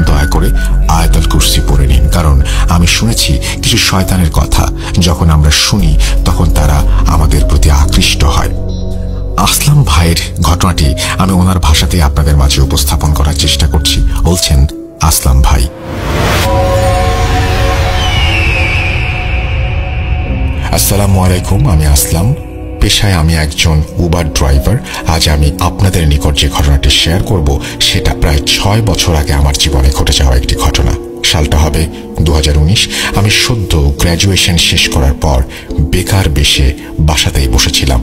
দয়া করে আয়াতুল কুরসি পড়ে নিন, কারণ আমি শুনেছি কিছু শয়তানের কথা যখন আমরা শুনি তখন তারা আমাদের প্রতি আকৃষ্ট হয়। আসলাম ভাইয়ের ঘটনাটি আমি ওনার ভাষাতে আপনাদের মাঝে উপস্থাপন করার চেষ্টা করছি। বলছেন আসলাম ভাই, আসসালামু আলাইকুম, আমি আসলাম, পেশায় আমি একজন উবার ড্রাইভার। আজ আমি আপনাদের নিকট যে ঘটনাটি শেয়ার করব সেটা প্রায় 6 বছর আগে আমার জীবনে ঘটে যাওয়া একটি ঘটনা। সালটা হবে 2019। আমি সদ্য গ্র্যাজুয়েশন শেষ করার পর বেকার বেশে বাসাতেই বসেছিলাম।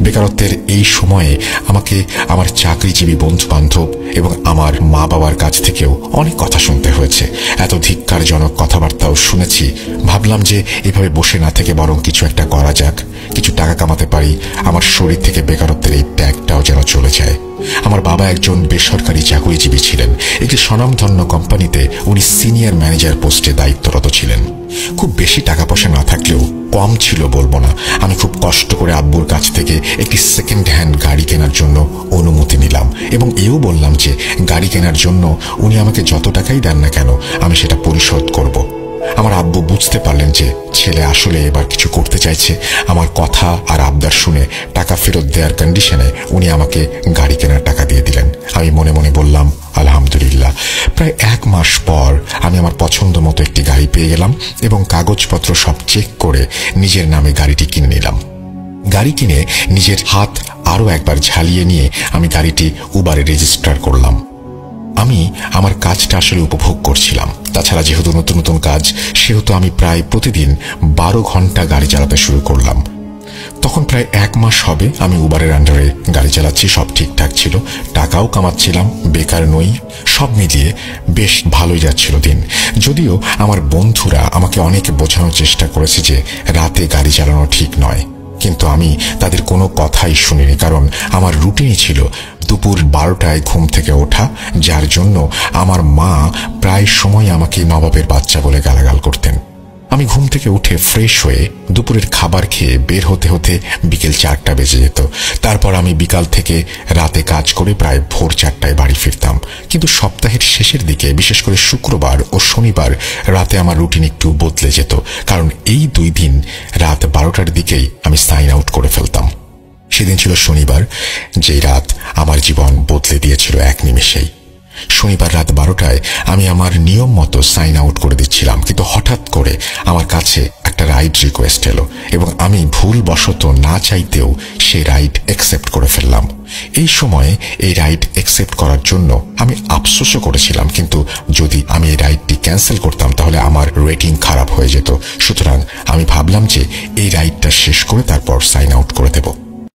বেকারত্বের এই সময়ে আমাকে আমার চাকরিজীবী বন্ধু বান্ধব এবং আমার মা বাবার কাছ থেকেও অনেক কথা শুনতে হয়েছে। এত ধিক্কারজনক কথাবার্তাও শুনেছি। ভাবলাম যে এভাবে বসে না থেকে বরং কিছু একটা করা যাক, কিছু টাকা কামাতে পারি, আমার শরীর থেকে বেকারত্বের এই ট্যাগটাও যেন চলে যায়। আমার বাবা একজন বেসরকারি চাকরিজীবী ছিলেন। একটি স্বনামধন্য কোম্পানিতে উনি সিনিয়র ম্যানেজার পোস্টে দায়িত্বরত ছিলেন। খুব বেশি টাকা পয়সা না থাকলেও কম ছিল বলবো না। আমি খুব কষ্ট করে আব্বুর কাছ থেকে একটি সেকেন্ড হ্যান্ড গাড়ি কেনার জন্য অনুমতি নিলাম এবং এও বললাম যে গাড়ি কেনার জন্য উনি আমাকে যত টাকাই দেন না কেন আমি সেটা পরিশোধ করব। আমার আব্বু বুঝতে পারলেন যে ছেলে আসলে এবার কিছু করতে চাইছে। আমার কথা আর আবদার শুনে টাকা ফেরত দেওয়ার কন্ডিশনে উনি আমাকে গাড়ি কেনার টাকা দিয়ে দিলেন। আমি মনে মনে বললাম আলহামদুলিল্লাহ। প্রায় 1 মাস পর আমি আমার পছন্দ মতো একটি গাড়ি পেয়ে গেলাম এবং কাগজপত্র সব চেক করে নিজের নামে গাড়িটি কিনে নিলাম। গাড়ি কিনে নিজের হাত আরও একবার ঝালিয়ে নিয়ে আমি গাড়িটি উবারে রেজিস্টার করলাম। আমি আমার কাজটা আসলে উপভোগ করছিলাম। তাছাড়া যেহেতু নতুন নতুন কাজ, সেহেতু আমি প্রায় প্রতিদিন 12 ঘন্টা গাড়ি চালাতে শুরু করলাম। তখন প্রায় 1 মাস হবে আমি উবারের আন্ডারে গাড়ি চালাচ্ছি। সব ঠিকঠাক ছিল, টাকাও কামাচ্ছিলাম, বেকার নই। সব মিলিয়ে বেশ ভালোই যাচ্ছিল দিন। যদিও আমার বন্ধুরা আমাকে অনেক বোঝানোর চেষ্টা করেছে যে রাতে গাড়ি চালানো ঠিক নয়, কিন্তু আমি তাদের কোনো কথাই শুনিনি, কারণ আমার রুটিনই ছিল দুপুর 12টায় ঘুম থেকে ওঠা, যার জন্য আমার মা প্রায় সময় আমাকে নবাবের বাচ্চা বলে গালাগাল করতেন। আমি ঘুম থেকে উঠে ফ্রেশ হয়ে দুপুরের খাবার খেয়ে বের হতে হতে বিকেল 4টা বেজে যেত। তারপর আমি বিকাল থেকে রাতে কাজ করে প্রায় ভোর 4টায় বাড়ি ফিরতাম। কিন্তু সপ্তাহের শেষের দিকে, বিশেষ করে শুক্রবার ও শনিবার রাতে আমার রুটিন একটু বদলে যেত, কারণ এই 2 দিন রাত 12টার দিকেই আমি সাইন আউট করে ফেলতাম। সেদিন ছিল শনিবার, যেই রাত আমার জীবন বদলে দিয়েছিল এক নিমেষেই। শনিবার রাত 12টায় আমি আমার নিয়ম মতো সাইন আউট করে দিচ্ছিলাম, কিন্তু হঠাৎ করে আমার কাছে একটা রাইড রিকোয়েস্ট এলো এবং আমি ভুলবশত না চাইতেও সেই রাইড অ্যাকসেপ্ট করে ফেললাম। এই সময়ে এই রাইড অ্যাকসেপ্ট করার জন্য আমি আফসোসও করেছিলাম, কিন্তু যদি আমি এই রাইডটি ক্যান্সেল করতাম তাহলে আমার রেটিং খারাপ হয়ে যেত। সুতরাং আমি ভাবলাম যে এই রাইডটা শেষ করে তারপর সাইন আউট করে দেব।